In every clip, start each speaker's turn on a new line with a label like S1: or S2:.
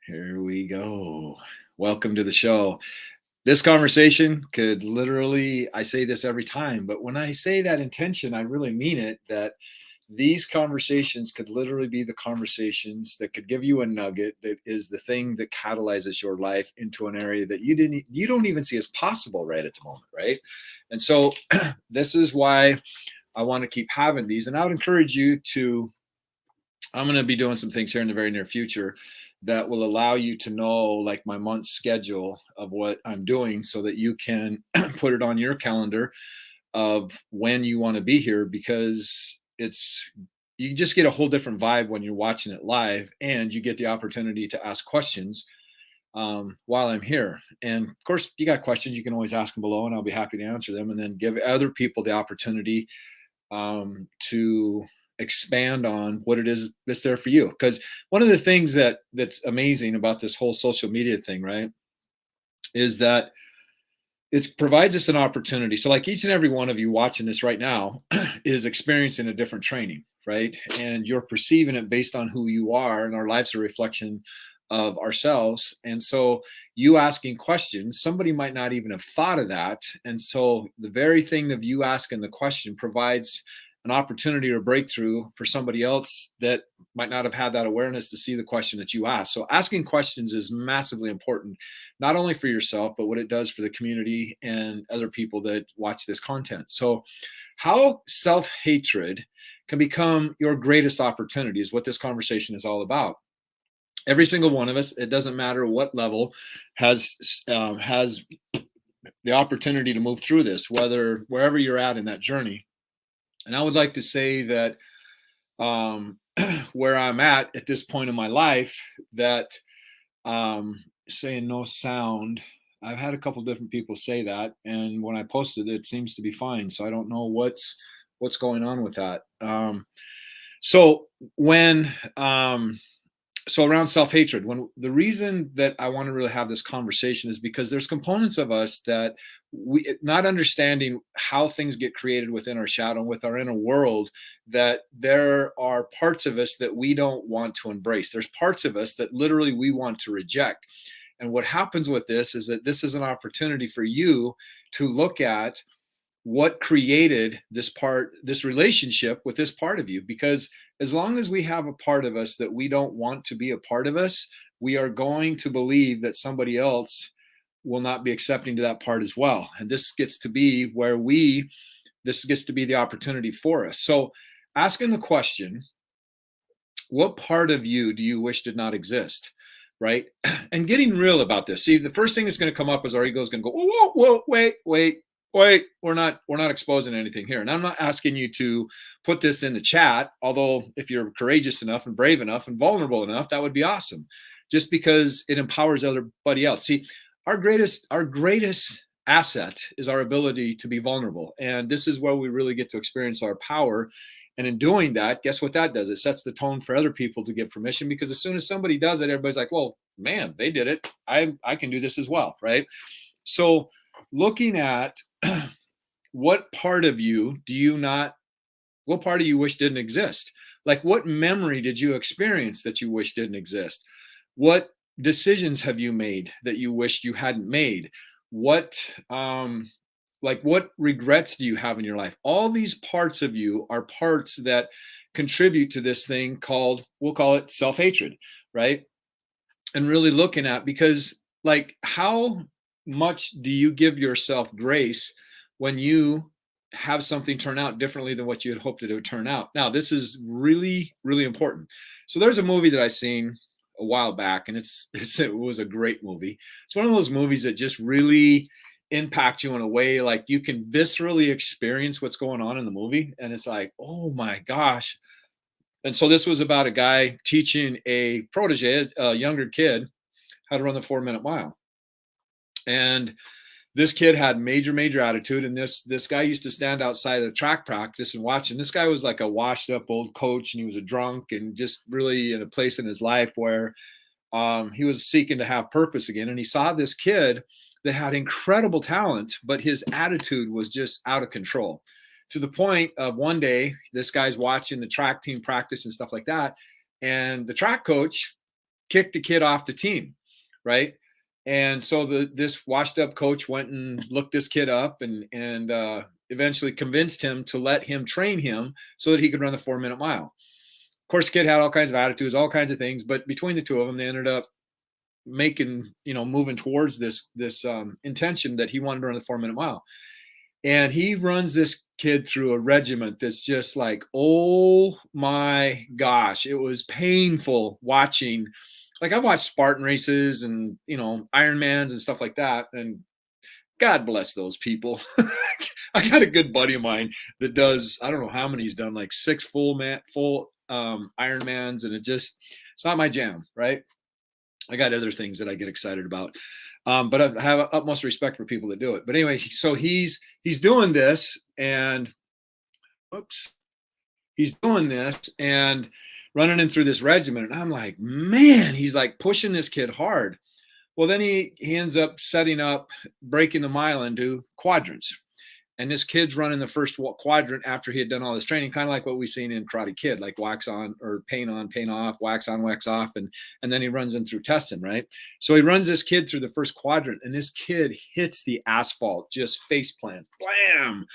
S1: Here we go. Welcome to the show. This conversation could literally, I say this every time, but when I say that intention, I really mean it that these conversations could literally be the conversations that could give you a nugget that is the thing that catalyzes your life into an area that you don't even see as possible right at the moment, right? And so this is why I want to keep having these. And I would encourage you to I'm going to be doing some things here in the very near future that will allow you to know like my month schedule of what I'm doing so that you can put it on your calendar of when you want to be here because it's you just get a whole different vibe when you're watching it live and you get the opportunity to ask questions while I'm here. And of course, you got questions, you can always ask them below and I'll be happy to answer them and then give other people the opportunity to expand on what it is that's there for you. Because one of the things that's amazing about this whole social media thing, right, is that it provides us an opportunity. So, like each and every one of you watching this right now is experiencing a different training, right? And you're perceiving it based on who you are, and our lives are a reflection of ourselves. And so, you asking questions, somebody might not even have thought of that. And so, the very thing of you asking the question provides an opportunity or breakthrough for somebody else that might not have had that awareness to see the question that you asked. So, asking questions is massively important not only for yourself, but what it does for the community and other people that watch this content. So, how self hatred can become your greatest opportunity is what this conversation is all about. Every single one of us, it doesn't matter what level, has the opportunity to move through this, whether wherever you're at in that journey. And I would like to say that um, where I'm at this point in my life, that saying no sound. I've had a couple different people say that, and when I posted it, it seems to be fine. So I don't know what's going on with that. So when so around self-hatred, when the reason that I want to really have this conversation is because there's components of us that we not understanding how things get created within our shadow with our inner world, that there are parts of us that we don't want to embrace. There's parts of us that literally we want to reject. And what happens with this is that this is an opportunity for you to look at what created this relationship with this part of you. Because as long as we have a part of us that we don't want to be a part of us, we are going to believe that somebody else will not be accepting to that part as well. And this gets to be this gets to be the opportunity for us. So asking the question, what part of you do you wish did not exist? Right. And getting real about this. See, the first thing that's going to come up is our ego is going to go, whoa, whoa, wait, we're not exposing anything here. And I'm not asking you to put this in the chat, although if you're courageous enough and brave enough and vulnerable enough, that would be awesome. Just because it empowers everybody else. See, our greatest asset is our ability to be vulnerable. And this is where we really get to experience our power. And in doing that, guess what that does? It sets the tone for other people to give permission, because as soon as somebody does it, everybody's like, well, man, they did it. I can do this as well, right? So looking at what part of you what part of you wish didn't exist? Like, what memory did you experience that you wish didn't exist? What decisions have you made that you wished you hadn't made? What what regrets do you have in your life? All these parts of you are parts that contribute to this thing called, we'll call it self-hatred, right? And really looking at, because like, how much do you give yourself grace when you have something turn out differently than what you had hoped it would turn out? Now, this is really, really important. So there's a movie that I seen a while back, and it was a great movie. It's one of those movies that just really impact you in a way, like you can viscerally experience what's going on in the movie, and it's like, oh my gosh. And so this was about a guy teaching a protege, a younger kid, how to run the 4 minute mile. And this kid had major attitude, and this guy used to stand outside of track practice and watch. And this guy was like a washed up old coach, and he was a drunk and just really in a place in his life where he was seeking to have purpose again. And he saw this kid that had incredible talent, but his attitude was just out of control, to the point of one day this guy's watching the track team practice and stuff like that, and the track coach kicked the kid off the team, right? And so this washed up coach went and looked this kid up and eventually convinced him to let him train him so that he could run the 4-minute mile. Of course, the kid had all kinds of attitudes, all kinds of things, but between the two of them, they ended up moving towards this intention that he wanted to run the 4-minute mile. And he runs this kid through a regiment that's just like, oh my gosh, it was painful watching. Like, I've watched Spartan races and, Ironmans and stuff like that. And God bless those people. I got a good buddy of mine that does, I don't know how many he's done, like 6 full Ironmans. And it's not my jam, right? I got other things that I get excited about. But I have utmost respect for people that do it. But anyway, so he's doing this and he's doing this and running him through this regiment. And I'm like, man, he's like pushing this kid hard. Well, then he ends up breaking the mile into quadrants. And this kid's running the first quadrant after he had done all this training, kind of like what we've seen in Karate Kid, like wax on or paint on, paint off, wax on, wax off. And then he runs him through testing, right? So he runs this kid through the first quadrant and this kid hits the asphalt, just face plants, blam.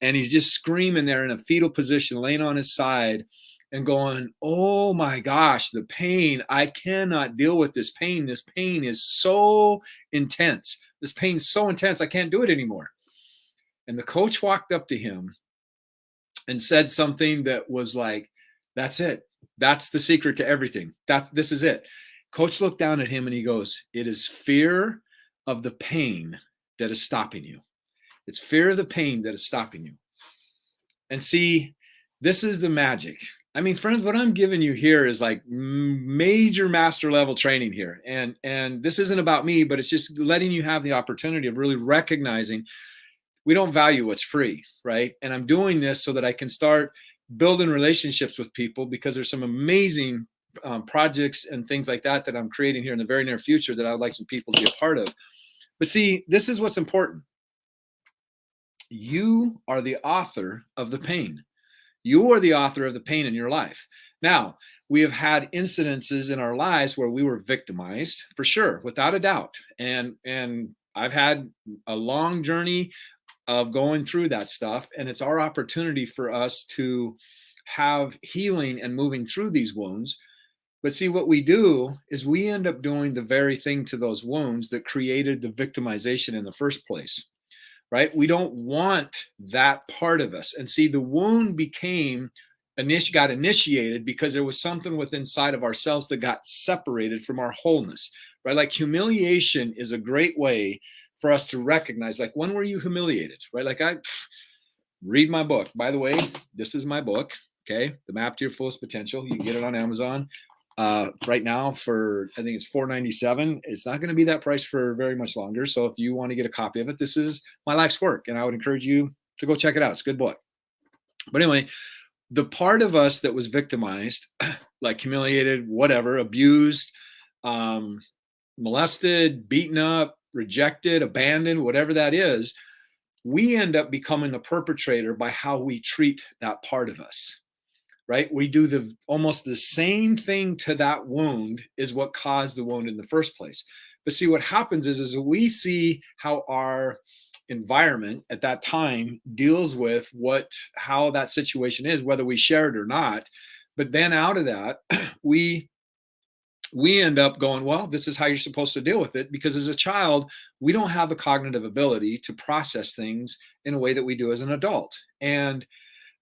S1: And he's just screaming there in a fetal position, laying on his side and going, oh my gosh, the pain. I cannot deal with this pain. This pain is so intense. This pain's so intense. I can't do it anymore. And the coach walked up to him and said something that was like, that's it. That's the secret to everything. This is it. Coach looked down at him and he goes, it is fear of the pain that is stopping you. It's fear of the pain that is stopping you. And see, this is the magic. I mean, friends, what I'm giving you here is like major master level training here. And this isn't about me, but it's just letting you have the opportunity of really recognizing we don't value what's free, right? And I'm doing this so that I can start building relationships with people because there's some amazing projects and things like that I'm creating here in the very near future that I would like some people to be a part of. But see, this is what's important. You are the author of the pain. You are the author of the pain in your life. Now, we have had incidences in our lives where we were victimized, for sure, without a doubt. And I've had a long journey of going through that stuff. And it's our opportunity for us to have healing and moving through these wounds. But see, what we do is we end up doing the very thing to those wounds that created the victimization in the first place, right? We don't want that part of us. And see, the wound got initiated because there was something within inside of ourselves that got separated from our wholeness, right? Like humiliation is a great way for us to recognize, like, when were you humiliated, right? Like, I read my book. By the way, this is my book, okay? The Map to Your Fullest Potential. You can get it on Amazon right now for, I think it's $4.97. It's not going to be that price for very much longer. So if you want to get a copy of it, this is my life's work. And I would encourage you to go check it out. It's a good book. But anyway, the part of us that was victimized, like humiliated, whatever, abused, molested, beaten up, rejected, abandoned, whatever that is, we end up becoming the perpetrator by how we treat that part of us, right? We do almost the same thing to that wound is what caused the wound in the first place. But see, what happens is we see how our environment at that time deals with how that situation is, whether we share it or not. But then out of that, we end up going, well, this is how you're supposed to deal with it, because as a child, we don't have the cognitive ability to process things in a way that we do as an adult. And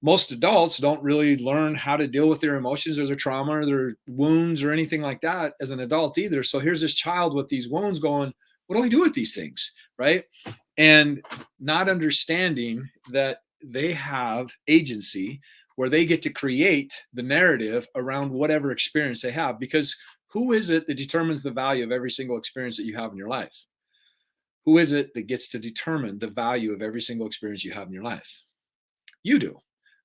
S1: most adults don't really learn how to deal with their emotions or their trauma or their wounds or anything like that as an adult either. So here's this child with these wounds going, what do I do with these things, right? And not understanding that they have agency where they get to create the narrative around whatever experience they have. Because who is it that determines the value of every single experience that you have in your life? Who is it that gets to determine the value of every single experience you have in your life? You do,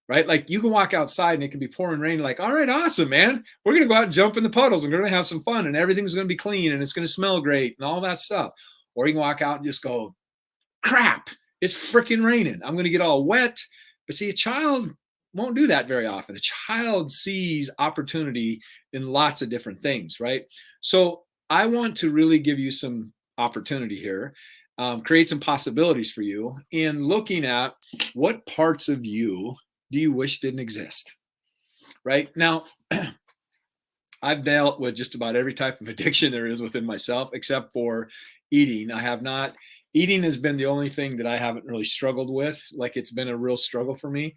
S1: right? Like, you can walk outside and it can be pouring rain. Like, all right, awesome, man. We're going to go out and jump in the puddles and we're going to have some fun and everything's going to be clean and it's going to smell great and all that stuff. Or you can walk out and just go, crap, it's freaking raining. I'm going to get all wet. But see, a child won't do that very often. A child sees opportunity in lots of different things, right? So I want to really give you some opportunity here, create some possibilities for you in looking at what parts of you do you wish didn't exist, right? Now, I've dealt with just about every type of addiction there is within myself, except for eating. I have not. Eating has been the only thing that I haven't really struggled with. Like it's been a real struggle for me.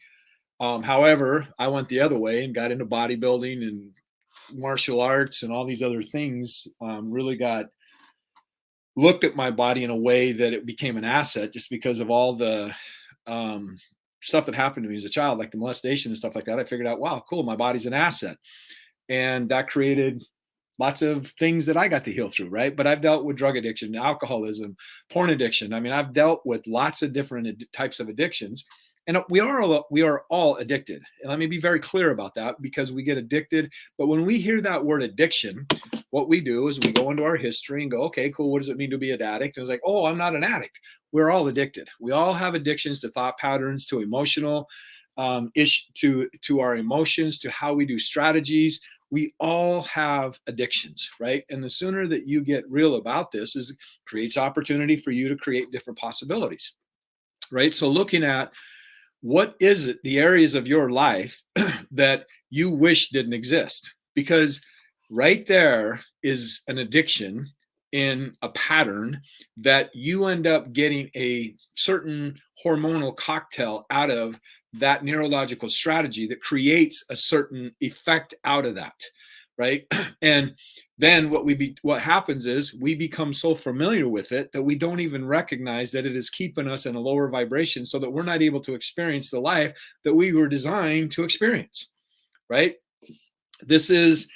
S1: However, I went the other way and got into bodybuilding and martial arts and all these other things. Really got looked at my body in a way that it became an asset just because of all the um, stuff that happened to me as a child, like the molestation and stuff like that. I figured out, wow, cool, my body's an asset. And that created lots of things that I got to heal through, right? But I've dealt with drug addiction, alcoholism, porn addiction. I mean, I've dealt with lots of different types of addictions, and we are all addicted. And let me be very clear about that because we get addicted. But when we hear that word addiction, what we do is we go into our history and go, okay, cool. What does it mean to be an addict? And it's like, oh, I'm not an addict. We're all addicted. We all have addictions to thought patterns, to emotional to our emotions, to how we do strategies. We all have addictions, right? And the sooner that you get real about this is it creates opportunity for you to create different possibilities, right? So looking at what is it, the areas of your life that you wish didn't exist, because right there is an addiction in a pattern that you end up getting a certain hormonal cocktail out of that neurological strategy that creates a certain effect out of that, right? And then what happens is we become so familiar with it that we don't even recognize that it is keeping us in a lower vibration so that we're not able to experience the life that we were designed to experience, right? This is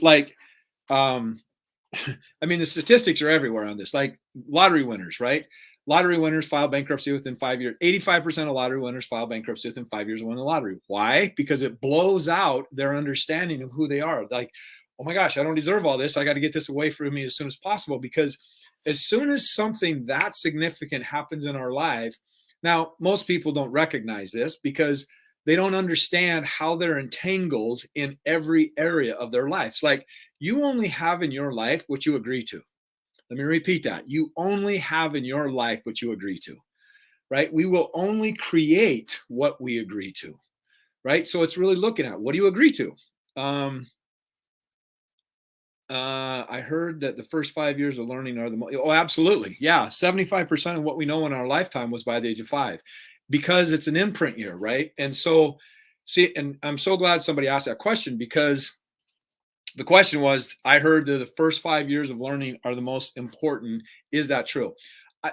S1: like I mean, the statistics are everywhere on this, like lottery winners, right? Lottery winners file bankruptcy within 5 years. 85% of lottery winners file bankruptcy within 5 years of winning the lottery. Why? Because it blows out their understanding of who they are. Like, oh my gosh, I don't deserve all this. I got to get this away from me as soon as possible. Because as soon as something that significant happens in our life, now most people don't recognize this because they don't understand how they're entangled in every area of their lives. Like you only have in your life what you agree to. Let me repeat that. You only have in your life what you agree to, right? We will only create what we agree to, right? So it's really looking at what do you agree to? I heard that the first 5 years of learning are the most. Oh, absolutely. Yeah. 75% of what we know in our lifetime was by the age of 5 because it's an imprint year, right? And so, see, and I'm so glad somebody asked that question because the question was, I heard that the first 5 years of learning are the most important. Is that true? I,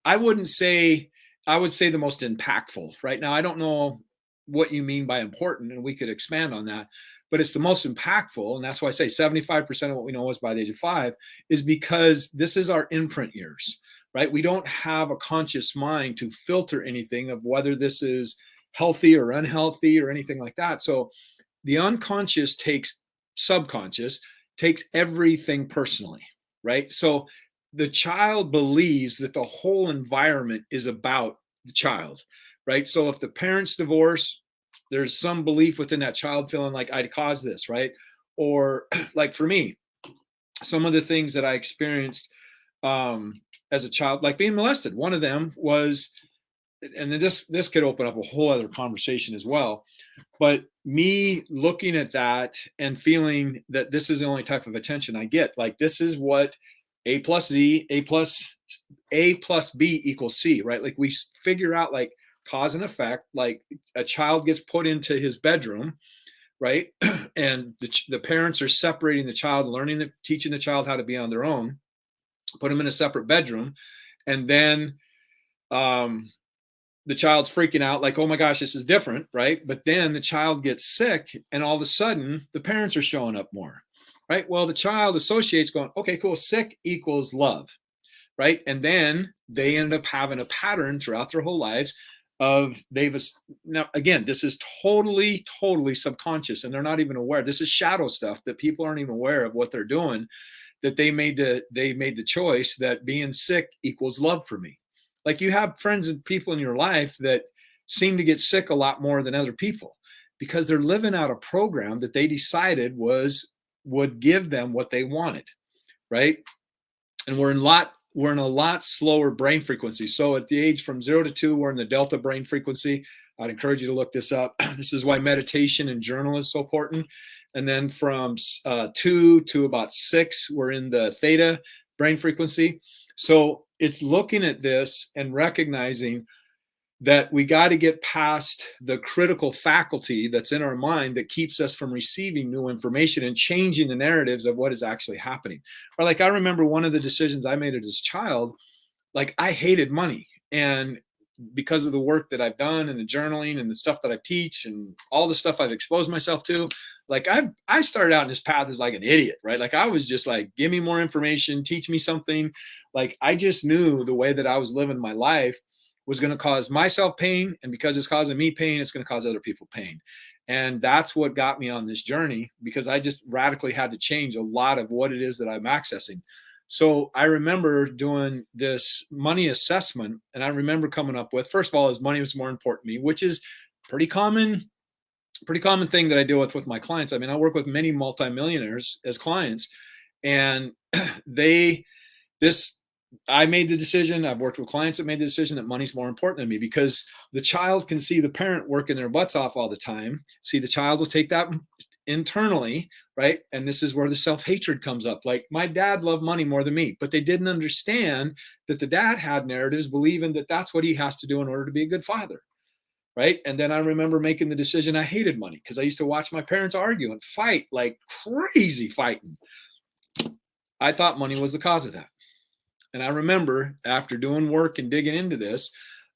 S1: I wouldn't say, I would say the most impactful. Right now, I don't know what you mean by important, and we could expand on that, but it's the most impactful. And that's why I say 75% of what we know is by the age of 5 is because this is our imprint years, right? We don't have a conscious mind to filter anything of whether this is healthy or unhealthy or anything like that. So the unconscious takes subconscious takes everything personally, right? So the child believes that the whole environment is about the child, right? So if the parents divorce, there's some belief within that child feeling like I caused this, right? Or like for me, some of the things that I experienced as a child, like being molested, one of them was, and then this could open up a whole other conversation as well, but me looking at that and feeling that this is the only type of attention I get, like this is what a plus b equals c, right? Like we figure out like cause and effect, like a child gets put into his bedroom, right? And the parents are separating the child, teaching the child how to be on their own, put them in a separate bedroom, and then the child's freaking out like, oh my gosh, this is different, right? But then the child gets sick and all of a sudden the parents are showing up more, right? Well, the child associates going, okay, cool, sick equals love, right? And then they end up having a pattern throughout their whole lives of now again, this is totally subconscious and they're not even aware. This is shadow stuff that people aren't even aware of what they're doing, that they made the choice that being sick equals love for me. Like you have friends and people in your life that seem to get sick a lot more than other people because they're living out a program that they decided would give them what they wanted, right? And we're in a lot slower brain frequency. So at the age from 0 to 2, we're in the delta brain frequency. I'd encourage you to look this up. This is why meditation and journal is so important. And then from 2 to about 6, we're in the theta brain frequency. So it's looking at this and recognizing that we got to get past the critical faculty that's in our mind that keeps us from receiving new information and changing the narratives of what is actually happening. Or like I remember one of the decisions I made as a child, like I hated money. And because of the work that I've done and the journaling and the stuff that I teach and all the stuff I've exposed myself to, like I started out in this path as like an idiot, right? Like I was just like, give me more information, teach me something. Like I just knew the way that I was living my life was going to cause myself pain. And because it's causing me pain, it's going to cause other people pain. And that's what got me on this journey, because I just radically had to change a lot of what it is that I'm accessing. So I remember doing this money assessment, and I remember coming up with, first of all, is money was more important to me, which is pretty common thing that I deal with my clients. I mean, I work with many multimillionaires as clients, and they, this, I made the decision. I've worked with clients that made the decision that money's more important than me, because the child can see the parent working their butts off all the time. See, the child will take that internally, right? And this is where the self-hatred comes up. Like my dad loved money more than me, but they didn't understand that the dad had narratives believing that that's what he has to do in order to be a good father, right? And then I remember making the decision I hated money because I used to watch my parents argue and fight like crazy fighting. I thought money was the cause of that. And I remember after doing work and digging into this,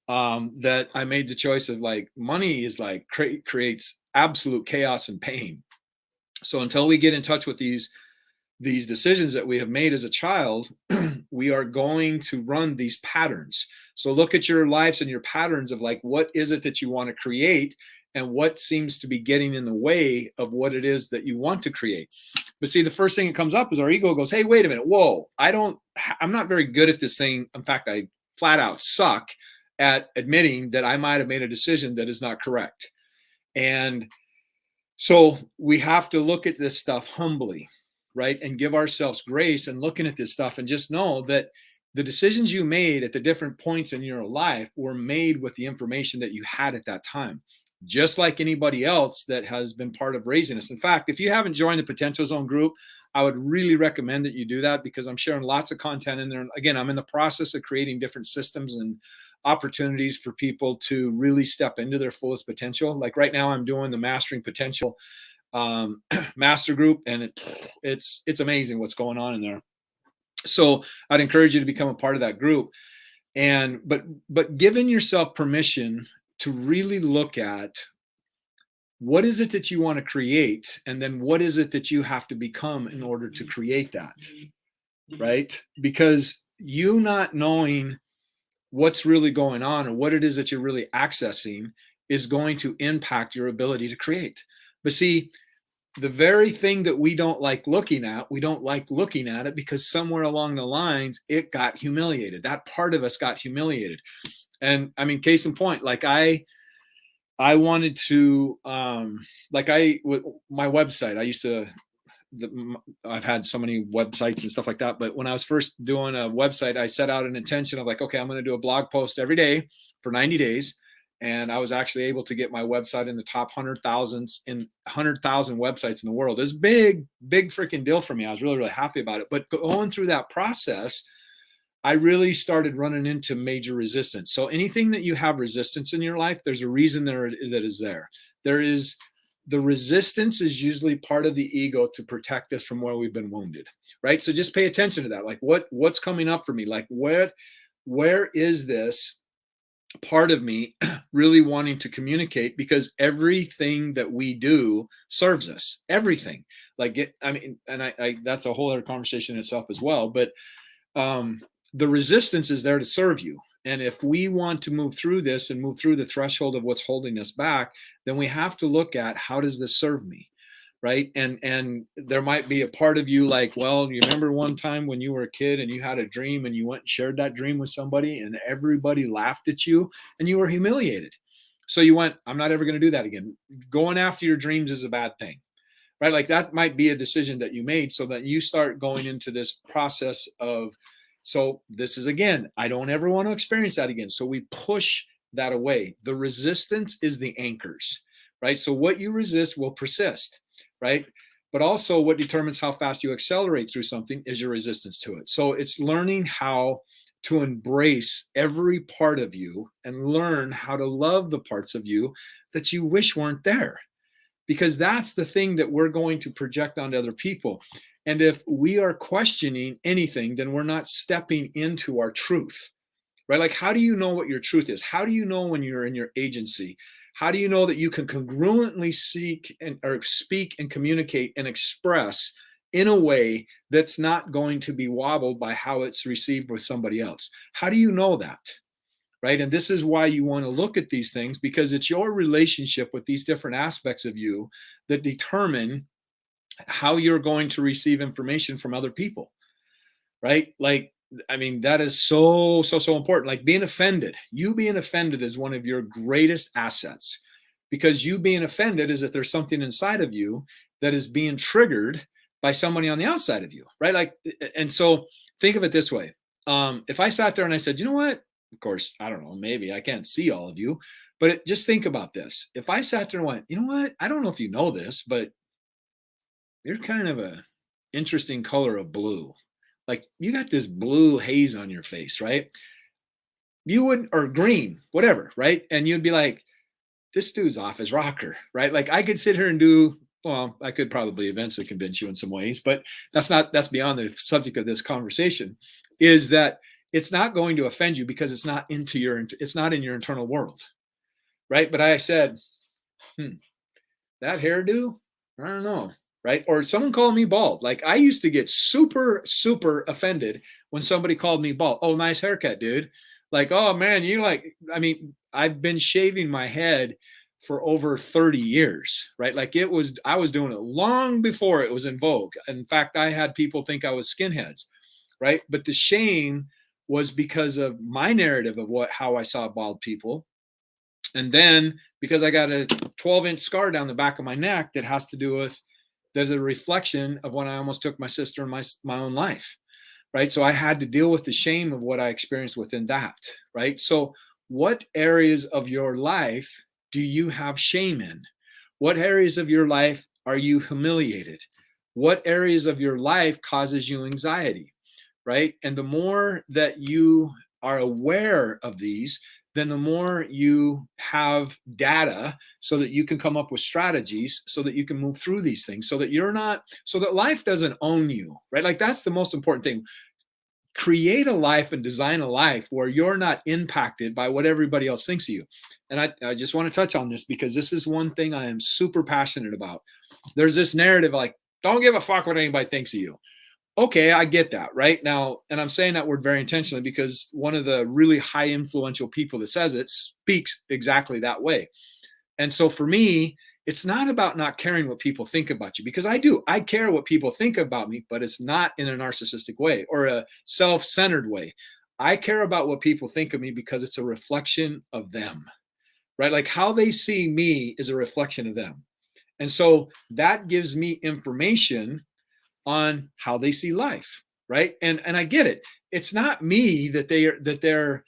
S1: that I made the choice of like, money is like creates absolute chaos and pain. So until we get in touch with these decisions that we have made as a child, we are going to run these patterns. So look at your lives and your patterns of like, what is it that you want to create and what seems to be getting in the way of what it is that you want to create. But see, the first thing that comes up is our ego goes, hey, wait a minute. Whoa, I'm not very good at this thing. In fact, I flat out suck at admitting that I might have made a decision that is not correct. And so we have to look at this stuff humbly, right? And give ourselves grace and looking at this stuff and just know that the decisions you made at the different points in your life were made with the information that you had at that time, just like anybody else that has been part of raising us. In fact, if you haven't joined the Potential Zone group, I would really recommend that you do that, because I'm sharing lots of content in there. And again, I'm in the process of creating different systems and opportunities for people to really step into their fullest potential. Like right now, I'm doing the Mastering Potential master group, and it's amazing what's going on in there. So I'd encourage you to become a part of that group. And but giving yourself permission to really look at what is it that you want to create, and then what is it that you have to become in order to create that, right? Because you not knowing what's really going on or what it is that you're really accessing is going to impact your ability to create. But see, the very thing that we don't like looking at it because somewhere along the lines, it got humiliated. That part of us got humiliated. And I mean, case in point, like I wanted to, with my website, I've had so many websites and stuff like that. But when I was first doing a website, I set out an intention of like, okay, I'm going to do a blog post every day for 90 days. And I was actually able to get my website in the top 100,000 websites in the world. It's big freaking deal for me. I was really, really happy about it. But going through that process, I really started running into major resistance. So anything that you have resistance in your life, there's a reason that is there. The resistance is usually part of the ego to protect us from where we've been wounded, right? So just pay attention to that. Like what's coming up for me? Like where is this part of me really wanting to communicate? Because everything that we do serves us. Everything. That's a whole other conversation in itself as well. But the resistance is there to serve you. And if we want to move through this and move through the threshold of what's holding us back, then we have to look at, how does this serve me? Right. And there might be a part of you like, well, you remember one time when you were a kid and you had a dream and you went and shared that dream with somebody and everybody laughed at you and you were humiliated. So you went, I'm not ever going to do that again. Going after your dreams is a bad thing, right? Like that might be a decision that you made, so that you start going into this process of, so this is, again, I don't ever want to experience that again. So we push that away. The resistance is the anchors, right? So what you resist will persist, right? But also what determines how fast you accelerate through something is your resistance to it. So it's learning how to embrace every part of you and learn how to love the parts of you that you wish weren't there, because that's the thing that we're going to project onto other people. And if we are questioning anything, then we're not stepping into our truth, right? Like, how do you know what your truth is? How do you know when you're in your agency? How do you know that you can congruently seek and or speak and communicate and express in a way that's not going to be wobbled by how it's received with somebody else? How do you know that? Right? And this is why you want to look at these things, because it's your relationship with these different aspects of you that determine how you're going to receive information from other people, right? Like, I mean, that is so important. Like being offended, you being offended is one of your greatest assets, because you being offended is if there's something inside of you that is being triggered by somebody on the outside of you, right? Like, and so think of it this way. If I sat there and I said, you know what? Of course, I don't know, maybe I can't see all of you, but just think about this. If I sat there and went, you know what? I don't know if you know this, but you're kind of a interesting color of blue. Like you got this blue haze on your face, right? You would, or green, whatever, right? And you'd be like, this dude's off his rocker, right? Like I could sit here and do, well, I could probably eventually convince you in some ways, but that's beyond the subject of this conversation, is that it's not going to offend you because it's not in your internal world, right? But I said, that hairdo, I don't know, right? Or someone called me bald. Like I used to get super offended when somebody called me bald. Oh, nice haircut, dude. Like, oh man, you like, I mean, I've been shaving my head for over 30 years, right? Like I was doing it long before it was in vogue. In fact, I had people think I was skinheads, right? But the shame was because of my narrative of how I saw bald people. And then because I got a 12-inch scar down the back of my neck that has to do with, there's a reflection of when I almost took my sister in my own life, right? So I had to deal with the shame of what I experienced within that, right? So what areas of your life do you have shame in? What areas of your life are you humiliated? What areas of your life causes you anxiety, right? And the more that you are aware of these, then the more you have data so that you can come up with strategies so that you can move through these things, so that you're not, so that life doesn't own you, right? Like that's the most important thing. Create a life and design a life where you're not impacted by what everybody else thinks of you. And I just want to touch on this because this is one thing I am super passionate about. There's this narrative like, don't give a fuck what anybody thinks of you. Okay, I get that right now. And I'm saying that word very intentionally because one of the really high influential people that says it speaks exactly that way. And so for me, it's not about not caring what people think about you, because I care what people think about me, but it's not in a narcissistic way or a self-centered way. I care about what people think of me because it's a reflection of them, right? Like how they see me is a reflection of them. And so that gives me information on how they see life, right? And I get it. It's not me that they're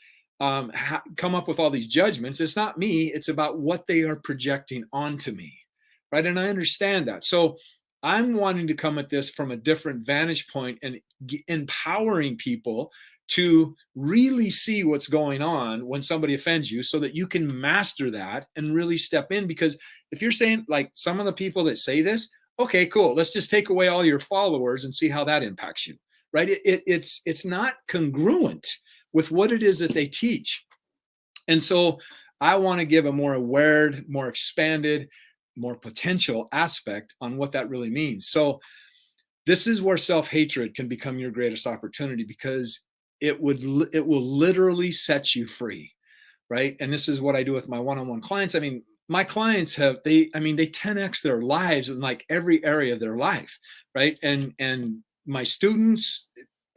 S1: come up with all these judgments. It's not me. It's about what they are projecting onto me, right? And I understand that. So I'm wanting to come at this from a different vantage point and empowering people to really see what's going on when somebody offends you so that you can master that and really step in. Because if you're saying, like, some of the people that say this, okay, cool, let's just take away all your followers and see how that impacts you, right? It's not congruent with what it is that they teach. And so I want to give a more aware, more expanded, more potential aspect on what that really means. So this is where self-hatred can become your greatest opportunity, because it will literally set you free, right? And this is what I do with my one-on-one clients. I mean, my clients they 10x their lives in like every area of their life, right? And my students,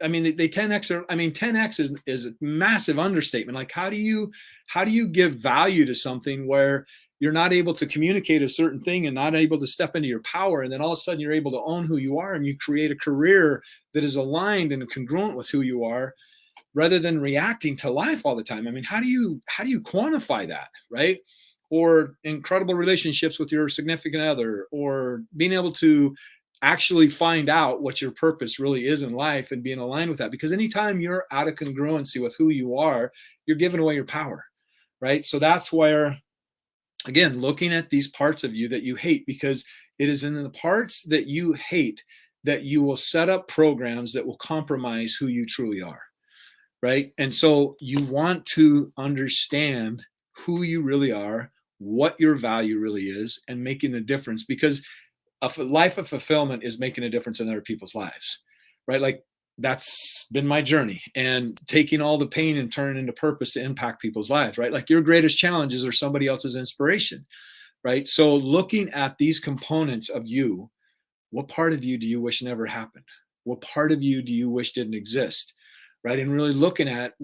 S1: I mean, they 10x. I mean, 10x is a massive understatement. Like, how do you give value to something where you're not able to communicate a certain thing and not able to step into your power, and then all of a sudden you're able to own who you are and you create a career that is aligned and congruent with who you are, rather than reacting to life all the time. I mean, how do you quantify that, right? Or incredible relationships with your significant other, or being able to actually find out what your purpose really is in life and being aligned with that. Because anytime you're out of congruency with who you are, you're giving away your power, right? So that's where, again, looking at these parts of you that you hate, because it is in the parts that you hate that you will set up programs that will compromise who you truly are, right? And so you want to understand who you really are, what your value really is, and making the difference, because a life of fulfillment is making a difference in other people's lives, right? Like, that's been my journey, and taking all the pain and turning into purpose to impact people's lives, right? Like, your greatest challenges are somebody else's inspiration, right? So looking at these components of you, what part of you do you wish never happened? What part of you do you wish didn't exist? Right? And really looking at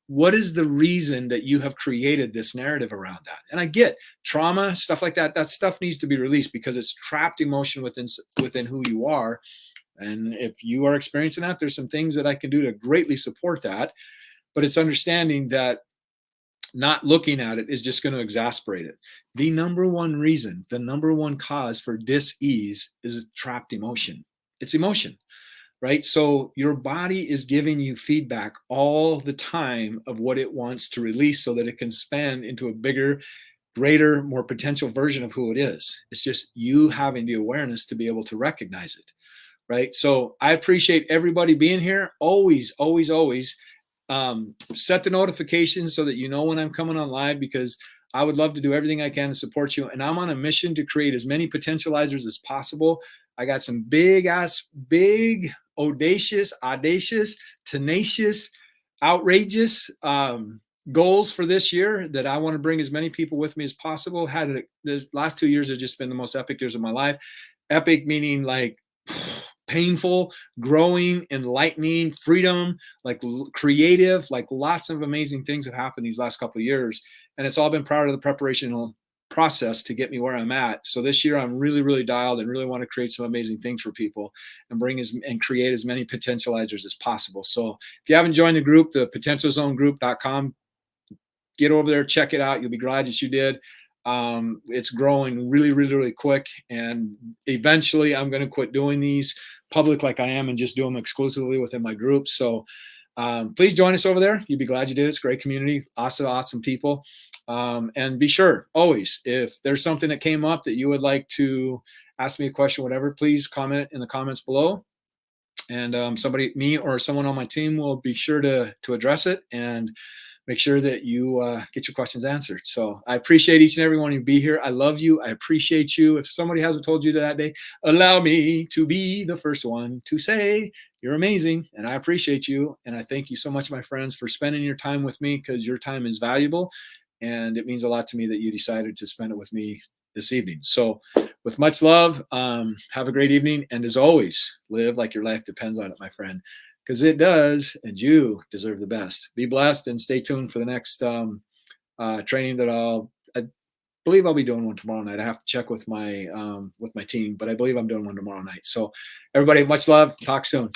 S1: what is the reason that you have created this narrative around that. And I get trauma, stuff like that. That stuff needs to be released because it's trapped emotion within who you are. And if you are experiencing that, there's some things that I can do to greatly support that. But it's understanding that not looking at it is just going to exasperate it. The number one reason, the number one cause for dis-ease is trapped emotion. It's emotion, right? So your body is giving you feedback all the time of what it wants to release so that it can expand into a bigger, greater, more potential version of who it is. It's just you having the awareness to be able to recognize it, right? So I appreciate everybody being here. Always, always, always set the notifications so that you know when I'm coming on live, because I would love to do everything I can to support you. And I'm on a mission to create as many potentializers as possible. I got some big, audacious, tenacious, outrageous goals for this year that I want to bring as many people with me as possible. The last 2 years have just been the most epic years of my life. Epic meaning like painful, growing, enlightening, freedom, like creative, like lots of amazing things have happened these last couple of years. And it's all been part of the preparational process to get me where I'm at. So this year I'm really, really dialed and really want to create some amazing things for people and create as many potentializers as possible. So if you haven't joined the group, the potentialzonegroup.com, get over there, check it out. You'll be glad that you did. It's growing really, really, really quick. And eventually I'm going to quit doing these public like I am and just do them exclusively within my group. So please join us over there. You'll be glad you did. It's a great community, awesome people. And be sure, always, if there's something that came up that you would like to ask me a question, whatever, please comment in the comments below. And me or someone on my team will be sure to address it and make sure that you get your questions answered. So I appreciate each and every one of you be here. I love you. I appreciate you. If somebody hasn't told you that day, allow me to be the first one to say you're amazing and I appreciate you. And I thank you so much, my friends, for spending your time with me, because your time is valuable. And it means a lot to me that you decided to spend it with me this evening. So with much love, have a great evening. And as always, live like your life depends on it, my friend, because it does, and you deserve the best. Be blessed and stay tuned for the next training that I believe I'll be doing one tomorrow night. I have to check with my team, but I believe I'm doing one tomorrow night. So everybody, much love. Talk soon.